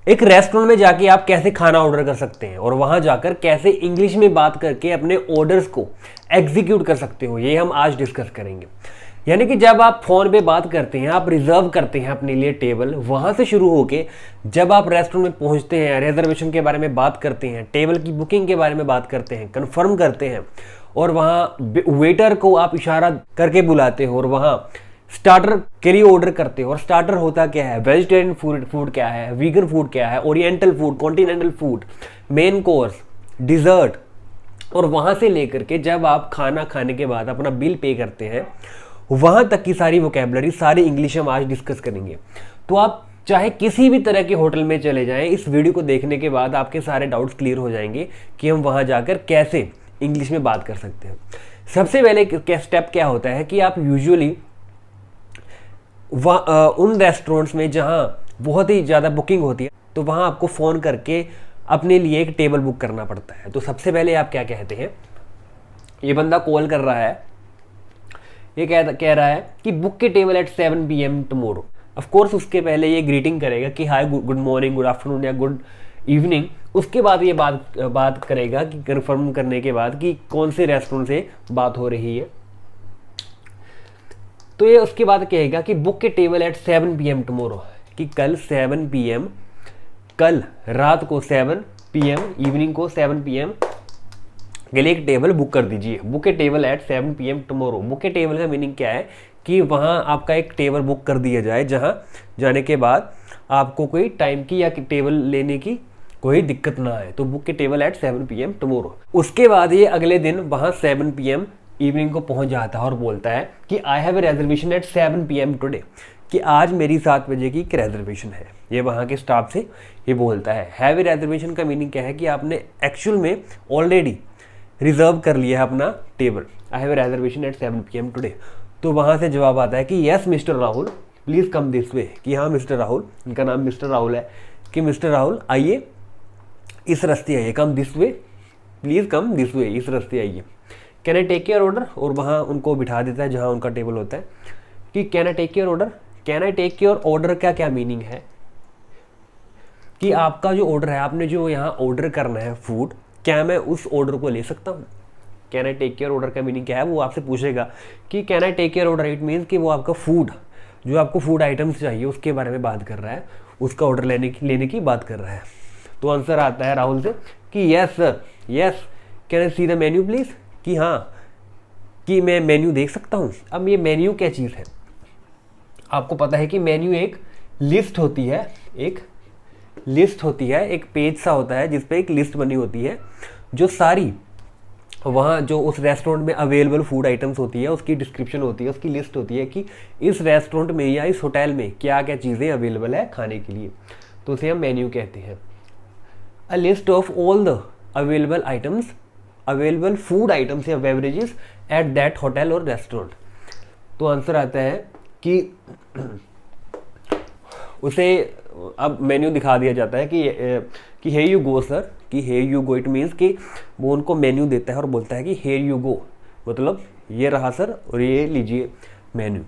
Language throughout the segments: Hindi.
एक रेस्टोरेंट में जाके आप कैसे खाना ऑर्डर कर सकते हैं और वहां जाकर कैसे इंग्लिश में बात करके अपने ऑर्डर्स को एग्जीक्यूट कर सकते हो, ये हम आज डिस्कस करेंगे। यानी कि जब आप फोन पे बात करते हैं, आप रिजर्व करते हैं अपने लिए टेबल, वहां से शुरू होके जब आप रेस्टोरेंट में पहुंचते हैं, रिजर्वेशन के बारे में बात करते हैं, टेबल की बुकिंग के बारे में बात करते हैं, कंफर्म करते हैं, और वहां वेटर को आप इशारा करके बुलाते हो और वहां स्टार्टर के लिए ऑर्डर करते हो। और स्टार्टर होता क्या है, वेजिटेरियन फूड क्या है, वीगन फूड क्या है, oriental food, continental food, main course, dessert, और वहां से लेकर के जब आप खाना खाने के बाद अपना बिल पे करते हैं, वहां तक की सारी वोकैबुलरी, सारी इंग्लिश हम आज डिस्कस करेंगे। तो आप चाहे किसी भी तरह के होटल में चले जाएं, इस वीडियो को देखने के बाद आपके सारे डाउट्स क्लियर हो जाएंगे कि हम वहां जाकर कैसे इंग्लिश में बात कर सकते हैं। सबसे पहले स्टेप क्या होता है कि आप यूजुअली उन रेस्टोरेंट्स में जहां बहुत ही ज़्यादा बुकिंग होती है, तो वहां आपको फ़ोन करके अपने लिए एक टेबल बुक करना पड़ता है। तो सबसे पहले आप क्या कहते हैं, ये बंदा कॉल कर रहा है, ये कह रहा है कि बुक के table at 7 PM tomorrow. Of course उसके पहले ये ग्रीटिंग करेगा कि hi, good morning, good afternoon या गुड इवनिंग। उसके बाद ये बात करेगा कि कंफर्म करने के बाद कि कौन से रेस्टोरेंट से बात हो रही है। तो ये उसके बाद कहेगा कि बुक के टेबल एट 7 PM टुमारो, कि कल 7 PM, कल रात को 7 PM, इवनिंग को 7 PM के लिए एक टेबल बुक कर दीजिए। बुक के table at 7 PM tomorrow. Book के टेबल का मीनिंग क्या है कि वहाँ आपका एक टेबल बुक कर दिया जाए, जहाँ जाने के बाद आपको कोई टाइम की या टेबल लेने की कोई दिक्कत ना आए। तो बुक के टेबल एट 7 PM टुमारो। उसके बाद ये अगले दिन वहाँ 7 PM इवनिंग को पहुँच जाता है और बोलता है कि I have a reservation at 7 PM today, कि आज मेरी 7 बजे की एक रेजर्वेशन है। ये वहाँ के स्टाफ से ये बोलता है। हैव ए रेजर्वेशन का मीनिंग क्या है कि आपने एक्चुअल में ऑलरेडी रिजर्व कर लिया है अपना table. I have a reservation at 7 PM today. तो वहाँ से जवाब आता है कि yes mister Rahul, please come this way, कि हाँ मिस्टर राहुल, इनका नाम मिस्टर राहुल है, कि मिस्टर राहुल आइए, इस रास्ते आइए, come this way, please come this way, इस रास्ते आइए। Can I take your order, और वहाँ उनको बिठा देता है जहाँ उनका टेबल होता है कि can I take your order. Can I take your order का क्या मीनिंग है कि आपका जो ऑर्डर है, आपने जो यहाँ ऑर्डर करना है फूड, क्या मैं उस ऑर्डर को ले सकता हूँ। Can I take your order का मीनिंग क्या है, वो आपसे पूछेगा कि can I take your order. It means कि वो आपका फूड, जो आपको फूड आइटम्स चाहिए उसके बारे में बात कर रहा है, उसका ऑर्डर लेने की बात कर रहा है। तो आंसर आता है राहुल से कि yes sir, yes, can I see the menu please, कि हाँ, कि मैं मेन्यू देख सकता हूँ। अब ये मेन्यू क्या चीज़ है, आपको पता है कि मेन्यू एक लिस्ट होती है, एक लिस्ट होती है, एक पेज सा होता है जिसपे एक लिस्ट बनी होती है, जो सारी वहाँ जो उस रेस्टोरेंट में अवेलेबल फूड आइटम्स होती है, उसकी डिस्क्रिप्शन होती है, उसकी लिस्ट होती है कि इस रेस्टोरेंट में या इस होटल में क्या क्या चीज़ें अवेलेबल है खाने के लिए। तो उसे हम मेन्यू कहते हैं। A list of all the available items, available food items या बेवरेजेस एट दैट होटल और रेस्टोरेंट। तो आंसर आता है कि उसे अब मेन्यू दिखा दिया जाता है कि हे यू गो सर, कि हे यू गो। इट मीन्स कि वो उनको मेन्यू देता है और बोलता है कि हे यू गो, मतलब ये रहा सर और ये लीजिए मेन्यू।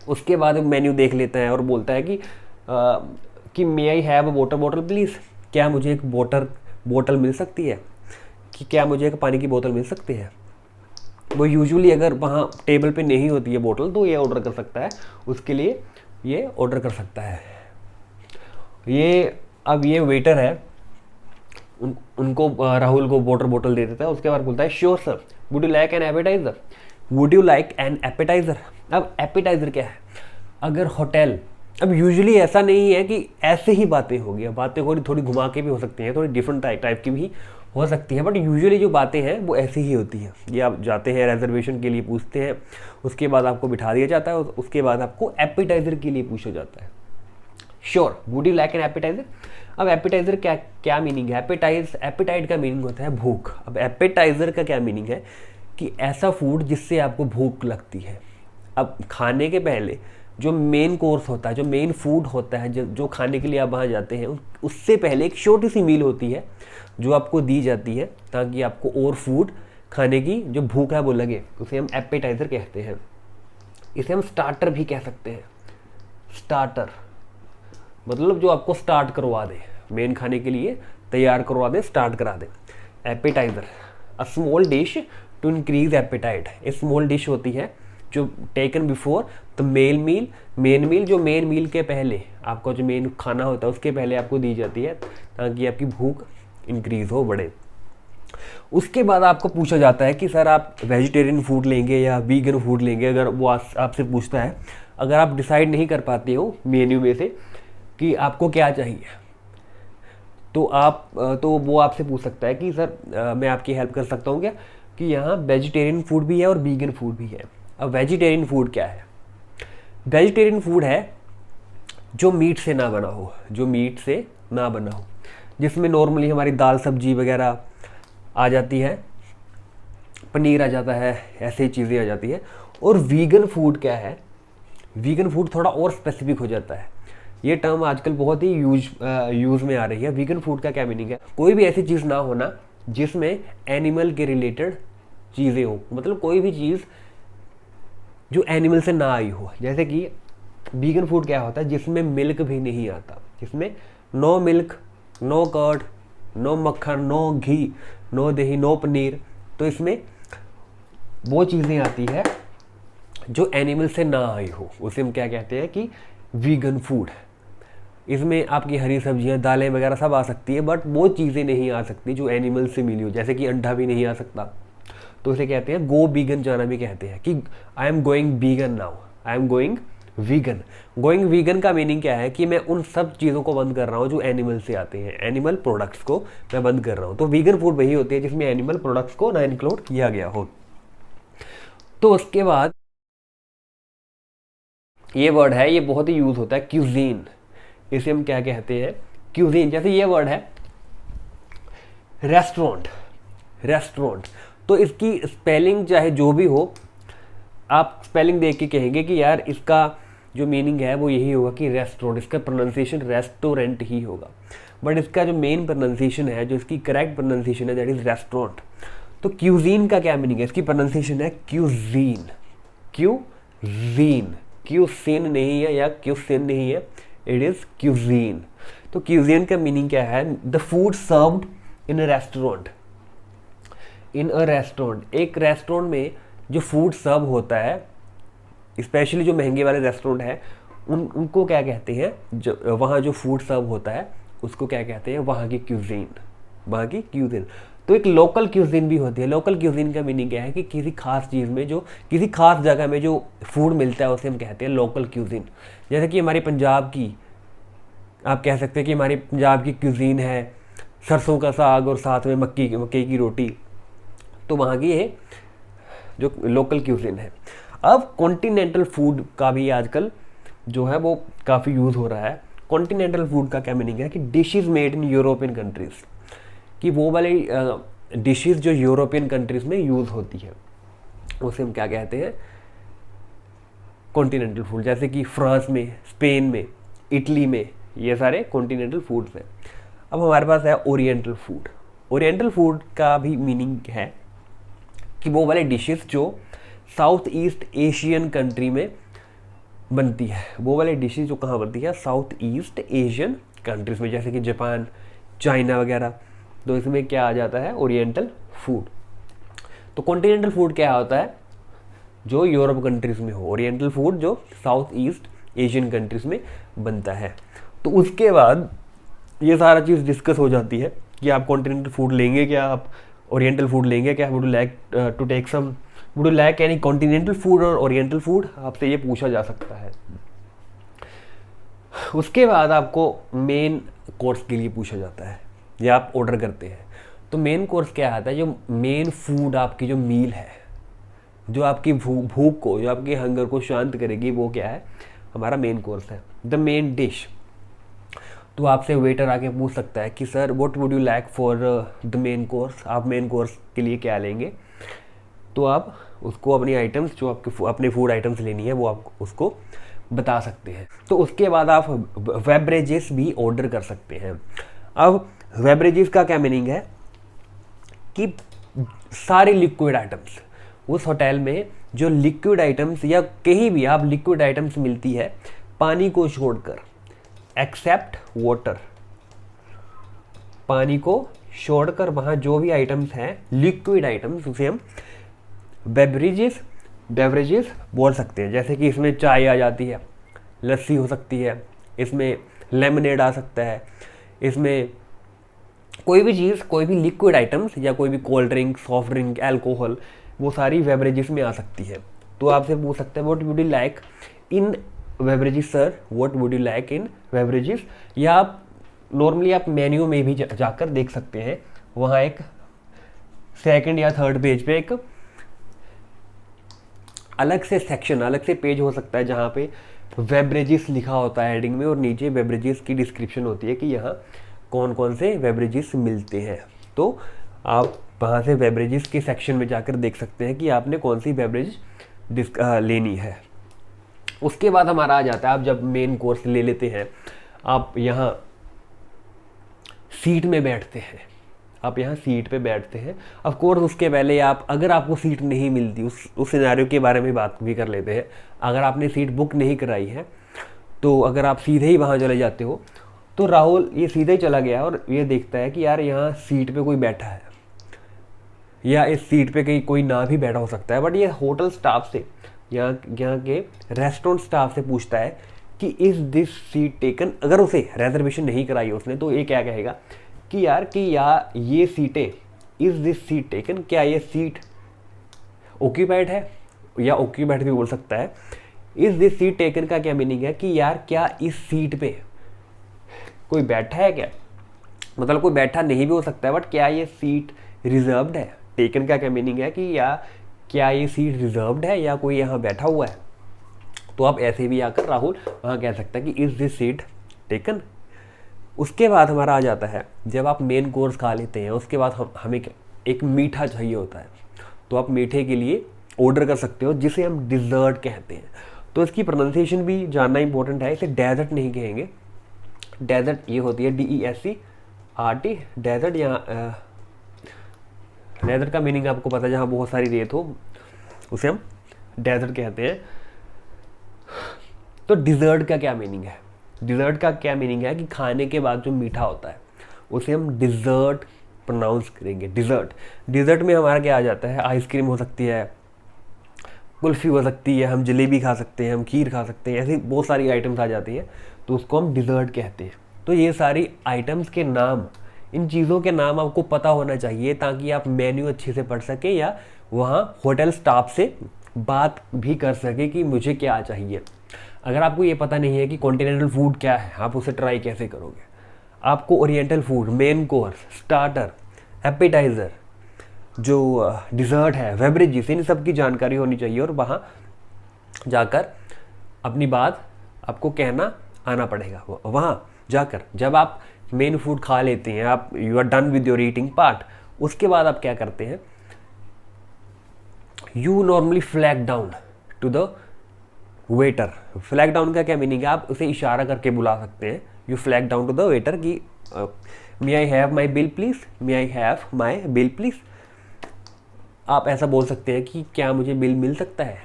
उसके बाद मेन्यू देख लेता है और बोलता है कि may I have a water bottle please, क्या मुझे एक बोतल मिल सकती है, कि क्या मुझे एक पानी की बोतल मिल सकती है। वो यूजुअली अगर वहाँ टेबल पे नहीं होती है बोतल, तो ये ऑर्डर कर सकता है, उसके लिए ये ऑर्डर कर सकता है। अब ये वेटर है, उनको राहुल को वाटर बोतल दे देता है। उसके बाद बोलता है sure sir, would you like an appetiser, would you like an appetiser. अब एपेटाइजर क्या है, अगर होटल, अब यूजुअली ऐसा नहीं है कि ऐसे ही बातें होगी, बातें थोड़ी घुमा के भी हो सकती हैं, थोड़ी डिफरेंट टाइप की भी हो सकती है, बट यूजुअली जो बातें हैं वो ऐसी ही होती हैं। ये आप जाते हैं रिजर्वेशन के लिए पूछते हैं, उसके बाद आपको बिठा दिया जाता है, उसके बाद आपको एपेटाइजर के लिए पूछा जाता है sure, would you like an appetiser. अब एपेटाइजर क्या मीनिंग है, एपेटाइट का मीनिंग होता है भूख। अब एपेटाइजर का क्या मीनिंग है कि ऐसा फूड जिससे आपको भूख लगती है। अब खाने के पहले जो मेन कोर्स होता है, जो मेन फूड होता है, जो खाने के लिए आप वहाँ जाते हैं, उससे पहले एक छोटी सी मील होती है जो आपको दी जाती है ताकि आपको और फूड खाने की जो भूख है वो लगे। उसे हम एपेटाइजर कहते हैं। इसे हम स्टार्टर भी कह सकते हैं, स्टार्टर। मतलब जो आपको स्टार्ट करवा दे, मेन खाने के लिए तैयार करवा दे, स्टार्ट करा दे। Appetizer, a small dish to increase appetite. A small dish होती है जो taken before the main meal, जो मेन मील के पहले आपका जो मेन खाना होता है उसके पहले आपको दी जाती है ताकि आपकी भूख इंक्रीज हो, बढ़े। उसके बाद आपको पूछा जाता है कि सर आप वेजिटेरियन फूड लेंगे या वीगन फूड लेंगे। अगर वो आपसे पूछता है, अगर आप डिसाइड नहीं कर पाते हो मेन्यू में से कि आपको क्या चाहिए, तो वो आपसे पूछ सकता है कि सर मैं आपकी हेल्प कर सकता हूँ क्या, कि यहाँ वेजिटेरियन फूड भी है और वीगन फूड भी है। अब वेजिटेरियन फूड क्या है? वेजिटेरियन फूड है जो मीट से ना बना हो, जिसमें नॉर्मली हमारी दाल सब्जी वगैरह आ जाती है, पनीर आ जाता है, ऐसे ही चीज़ें आ जाती है। और वीगन फूड क्या है? वीगन फूड थोड़ा और स्पेसिफिक हो जाता है। ये टर्म आजकल बहुत ही यूज़ में आ रही है। वीगन फूड का क्या मीनिंग है? कोई भी ऐसी चीज़ ना होना जिसमें एनिमल के रिलेटेड चीज़ें हो, मतलब कोई भी चीज़ जो एनिमल से ना आई हो। जैसे कि वीगन फूड क्या होता है? जिसमें मिल्क भी नहीं आता, जिसमें no milk, no curd, no makkhan, no ghee, no dahi, no paneer. तो इसमें वो चीज़ें आती है जो एनिमल से ना आई हो, उसे हम क्या कहते हैं कि वीगन फूड। इसमें आपकी हरी सब्जियां, दालें वगैरह सब आ सकती है, बट वो चीज़ें नहीं आ सकती जो एनिमल से मिली हो। जैसे कि अंडा भी नहीं आ सकता, तो इसे कहते हैं गो वीगन जाना भी कहते हैं कि I am going vegan now, I am going vegan. Going vegan का मीनिंग क्या है? कि मैं उन सब चीज़ों को बंद कर रहा हूँ जो एनिमल से आते हैं, एनिमल प्रोडक्ट्स को मैं बंद कर रहा हूँ। तो वीगन फूड वही होती है जिसमें एनिमल प्रोडक्ट्स को ना इंक्लूड किया गया हो। तो उसके बाद ये वर्ड है, ये बहुत ही यूज होता है, क्यूजीन। इसे हम क्या कहते हैं? क्यूजीन। जैसे ये वर्ड है रेस्टोरेंट, तो इसकी स्पेलिंग चाहे जो भी हो, आप स्पेलिंग देख के कहेंगे कि यार इसका जो मीनिंग है वो यही होगा कि रेस्टोरेंट। इसका प्रोनाउंसिएशन रेस्टोरेंट ही होगा, बट इसका जो मेन प्रोनाउंसिएशन है, जो इसकी करेक्ट प्रोनाउंसिएशन है, दैट इज रेस्टोरेंट। तो क्यूजीन का क्या मीनिंग है? इसकी प्रोनाउंसिएशन है क्यूजीन, क्यूसीन नहीं है या क्यूसिन नहीं है, इट इज क्यूजीन। तो क्यूजीन का मीनिंग क्या है? The food served in a restaurant. एक रेस्टोरेंट में जो फूड सर्व होता है, स्पेशली जो महंगे वाले रेस्टोरेंट है, उनको क्या कहते हैं? जो वहाँ जो फूड सर्व होता है उसको क्या कहते हैं? वहाँ की क्यूजीन। तो एक लोकल क्यूजीन भी होती है। लोकल क्यूजीन का मीनिंग क्या है? कि किसी खास चीज़ में, जो किसी खास जगह में जो फूड मिलता है उसे हम कहते हैं लोकल क्यूजीन। जैसे कि हमारी पंजाब की, आप कह सकते हैं कि हमारी पंजाब की क्यूजीन है सरसों का साग और साथ में मक्के की रोटी, तो वहाँ की ये जो लोकल क्यूजीन है। अब कॉन्टिनेंटल फूड का भी आजकल जो है वो काफ़ी यूज़ हो रहा है। कॉन्टिनेंटल फूड का क्या मीनिंग है? कि dishes made in European countries, कि वो वाली डिशेस जो यूरोपियन कंट्रीज में यूज़ होती है उसे हम क्या कहते हैं? Continental food. जैसे कि फ्रांस में, स्पेन में, इटली में, ये सारे कॉन्टिनेंटल फूड्स हैं। अब हमारे पास है ओरिएंटल फूड। ओरिएंटल फूड का भी मीनिंग है कि वो वाले डिशेस जो साउथ ईस्ट एशियन कंट्री में बनती है, वो वाली डिशेस जो कहाँ बनती है? साउथ ईस्ट एशियन कंट्रीज में, जैसे कि जापान, चाइना वगैरह। तो इसमें क्या आ जाता है? Oriental food. तो कॉन्टिनेंटल फूड क्या होता है? जो यूरोप कंट्रीज में हो। ओरिएंटल फूड जो साउथ ईस्ट एशियन कंट्रीज में बनता है। तो उसके बाद ये सारा चीज़ डिस्कस हो जाती है कि आप कॉन्टिनेंटल फूड लेंगे क्या, आप ओरिएंटल फूड लेंगे क्या, would you like any continental food और ओरिएंटल फूड, आपसे ये पूछा जा सकता है। उसके बाद आपको मेन कोर्स के लिए पूछा जाता है या आप ऑर्डर करते हैं। तो मेन कोर्स क्या आता है? जो मेन फूड आपकी जो मील है, जो आपकी भूख को, जो आपके हंगर को शांत करेगी, वो क्या है? हमारा मेन कोर्स है, द मेन डिश। तो आपसे वेटर आके पूछ सकता है कि sir what would you like for the main course, आप मेन कोर्स के लिए क्या लेंगे? तो आप उसको अपनी आइटम्स, जो आपके अपने फूड आइटम्स लेनी है, वो आप उसको बता सकते हैं। तो उसके बाद आप बेवरेजेस भी ऑर्डर कर सकते हैं। अब बेवरेजेस का क्या मीनिंग है? कि सारे लिक्विड आइटम्स, उस होटल में जो लिक्विड आइटम्स या कहीं भी आप लिक्विड आइटम्स मिलती है, पानी को छोड़कर एक्सेप्ट वाटर, पानी को छोड़कर वहाँ जो भी आइटम्स हैं लिक्विड आइटम्स उसे हम बेवरेजेस बोल सकते हैं। जैसे कि इसमें चाय आ जाती है, लस्सी हो सकती है, इसमें लेमनेड आ सकता है, इसमें कोई भी चीज़, कोई भी लिक्विड आइटम्स या कोई भी cold drink, soft drink, alcohol, वो सारी बेवरेजेस में आ सकती है। तो आपसे पूछ सकते हैं what would you like in beverages sir, what would you like in beverages. या आप नॉर्मली आप मेन्यू में भी जाकर देख सकते हैं, वहाँ एक सेकंड या थर्ड पेज पे एक अलग से सेक्शन, अलग से पेज हो सकता है जहाँ पे बेवरेजेस लिखा होता है हेडिंग में, और नीचे बेवरेजेस की डिस्क्रिप्शन होती है कि यहाँ कौन कौन से बेवरेजेस मिलते हैं। तो आप वहाँ से बेवरेजेस के सेक्शन में जाकर देख सकते हैं कि आपने कौन सी बेवरेज लेनी है। उसके बाद हमारा आ जाता है, आप जब मेन कोर्स ले लेते हैं, आप यहाँ सीट में बैठते हैं, आप यहाँ सीट पे बैठते हैं। ऑफ कोर्स उसके पहले आप, अगर आपको सीट नहीं मिलती, उस सिनेरियो के बारे में बात भी कर लेते हैं। अगर आपने सीट बुक नहीं कराई है, तो अगर आप सीधे ही वहाँ चले जाते हो, तो राहुल ये सीधे ही चला गया और ये देखता है कि यार यहाँ सीट पे कोई बैठा है, या इस सीट पे कहीं कोई ना भी बैठा हो सकता है, बट ये होटल स्टाफ से, यहाँ के रेस्टोरेंट स्टाफ से पूछता है कि इज़ दिस सीट टेकन। अगर उसे रिजर्वेशन नहीं कराई है उसने, तो ये क्या कहेगा कि यार ये सीटें, इज़ दिस सीट टेकन, क्या ये सीट ऑक्यूपाइड है, या ऑक्यूपाइड भी बोल सकता है। इज़ दिस सीट टेकन का क्या मीनिंग है कि यार क्या इस सीट पे कोई बैठा है क्या, मतलब कोई बैठा नहीं भी हो सकता है, बट क्या ये सीट रिजर्व्ड है। टेकन का क्या मीनिंग है कि या क्या ये सीट रिजर्व्ड है या कोई यहाँ बैठा हुआ है। तो आप ऐसे भी आकर राहुल वहाँ कह सकता है कि इज़ दिस सीट टेकन। उसके बाद हमारा आ जाता है, जब आप मेन कोर्स खा लेते हैं, उसके बाद हमें एक मीठा चाहिए होता है, तो आप मीठे के लिए ऑर्डर कर सकते हो, जिसे हम डिज़र्ट कहते हैं। तो इसकी प्रोनाउंसिएशन भी जानना इंपॉर्टेंट है, इसे डेजर्ट नहीं कहेंगे। डेजर्ट ये होती है DESERT, डेजर्ट। यहाँ डेजर्ट का मीनिंग आपको पता है, जहाँ बहुत सारी रेत हो उसे हम डेजर्ट कहते हैं। तो डिज़र्ट का क्या मीनिंग है? डिज़र्ट का क्या मीनिंग है कि खाने के बाद जो मीठा होता है उसे हम डिज़र्ट प्रोनाउंस करेंगे। डिज़र्ट में हमारा क्या आ जाता है, आइसक्रीम हो सकती है, कुल्फ़ी हो सकती है, हम जलेबी खा सकते हैं, हम खीर खा सकते हैं, ऐसी बहुत सारी आइटम्स आ जाती हैं, तो उसको हम डिज़र्ट कहते हैं। तो ये सारी आइटम्स के नाम, इन चीज़ों के नाम आपको पता होना चाहिए, ताकि आप मेन्यू अच्छे से पढ़ सके या वहाँ होटल स्टाफ से बात भी कर सके कि मुझे क्या चाहिए। अगर आपको ये पता नहीं है कि कॉन्टिनेंटल फूड क्या है, आप उसे ट्राई कैसे करोगे? आपको oriental food, main course, starter, appetiser, जो डिज़र्ट है, बेवरेजेस, इन सब की जानकारी होनी चाहिए, और वहाँ जाकर अपनी बात आपको कहना आना पड़ेगा। वहाँ जाकर जब आप मेन फूड खा लेते हैं, आप you are done with your eating part, उसके बाद आप क्या करते हैं, you normally flag down to the waiter. Flag down का क्या मीनिंग है, आप उसे इशारा करके बुला सकते हैं, you flag down to the waiter कि may I have my bill please, may I have my bill please. आप ऐसा बोल सकते हैं कि क्या मुझे बिल मिल सकता है।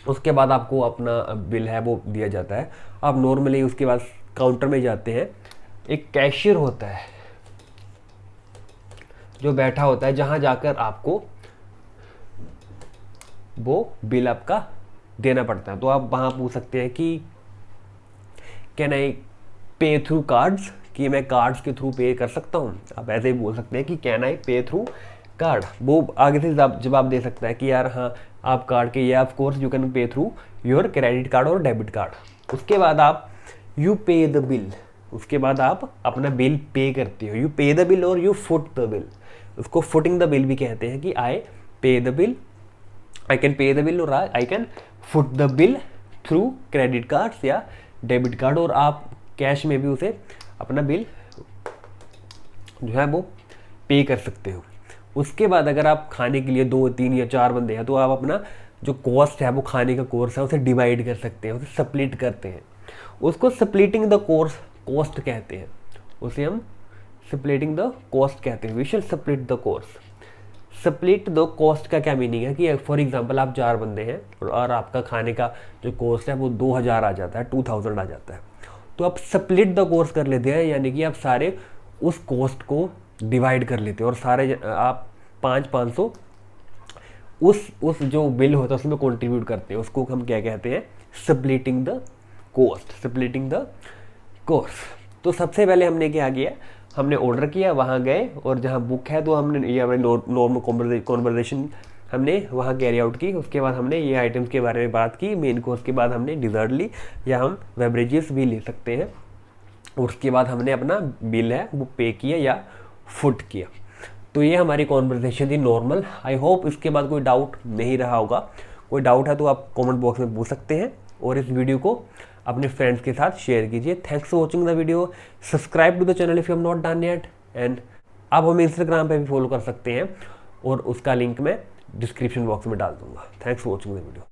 उसके बाद आपको अपना बिल है वो दिया जाता है। आप नॉर्मली उसके बाद काउंटर में जाते हैं, एक कैशियर होता है जो बैठा होता है, जहाँ जाकर आपको वो बिल आपका देना पड़ता है। तो आप वहाँ पूछ सकते हैं कि कैन आई पे थ्रू कार्ड्स, कि मैं कार्ड्स के थ्रू पे कर सकता हूँ। आप ऐसे ही बोल सकते हैं कि कैन आई पे थ्रू कार्ड। वो आगे से जवाब दे सकता है कि यार हाँ आप कार्ड के, या of course you can pay through your credit card और डेबिट कार्ड। उसके बाद आप यू पे द बिल, उसके बाद आप अपना बिल पे करते हो। यू पे द बिल और यू फुट द बिल, उसको फुटिंग द बिल भी कहते हैं कि I pay the bill, I can pay the bill और I can foot the bill through credit cards या डेबिट कार्ड। और आप कैश में भी उसे अपना बिल जो है वो पे कर सकते हो। उसके बाद अगर आप खाने के लिए 2, 3 या 4 बंदे हैं, तो आप अपना जो कॉस्ट है, वो खाने का कोर्स है, उसे डिवाइड कर सकते हैं, उसे स्प्लिट करते हैं। उसको स्प्लिटिंग द कोर्स कॉस्ट कहते हैं, उसे हम स्प्लिटिंग द कॉस्ट कहते हैं। We shall split the course. Split the cost का क्या मीनिंग है कि फॉर एग्जांपल आप 4 बंदे हैं और आपका खाने का जो कॉस्ट है वो 2000 आ जाता है, 2000 आ जाता है। तो आप स्प्लिट द कोर्स कर लेते हैं, यानी कि आप सारे उस कॉस्ट को डिवाइड कर लेते हैं और सारे आप 500 उस जो बिल होता है उसमें कंट्रीब्यूट करते हैं। उसको हम क्या कहते हैं, splitting the cost, splitting the course. तो सबसे पहले हमने क्या किया, हमने ऑर्डर किया, वहाँ गए और जहाँ बुक है तो हमने ये हमारी नॉर्मल कॉन्वर्जेशन हमने वहाँ कैरी आउट की। उसके बाद हमने ये आइटम्स के बारे में बात की, मेन कोर्स के बाद हमने डिज़र्ट ली या हम बेवरेजेस भी ले सकते हैं। और उसके बाद हमने अपना बिल है वो पे किया या फुट किया। तो ये हमारी कॉन्वर्जेशन थी नॉर्मल। आई होप इसके बाद कोई डाउट नहीं रहा होगा। कोई डाउट है तो आप कमेंट बॉक्स में पूछ सकते हैं और इस वीडियो को अपने फ्रेंड्स के साथ शेयर कीजिए। Thanks for watching the video, subscribe to the channel if you have not done yet, and आप हमें इंस्टाग्राम पे भी फॉलो कर सकते हैं और उसका लिंक मैं डिस्क्रिप्शन बॉक्स में डाल दूंगा। Thanks for watching the video.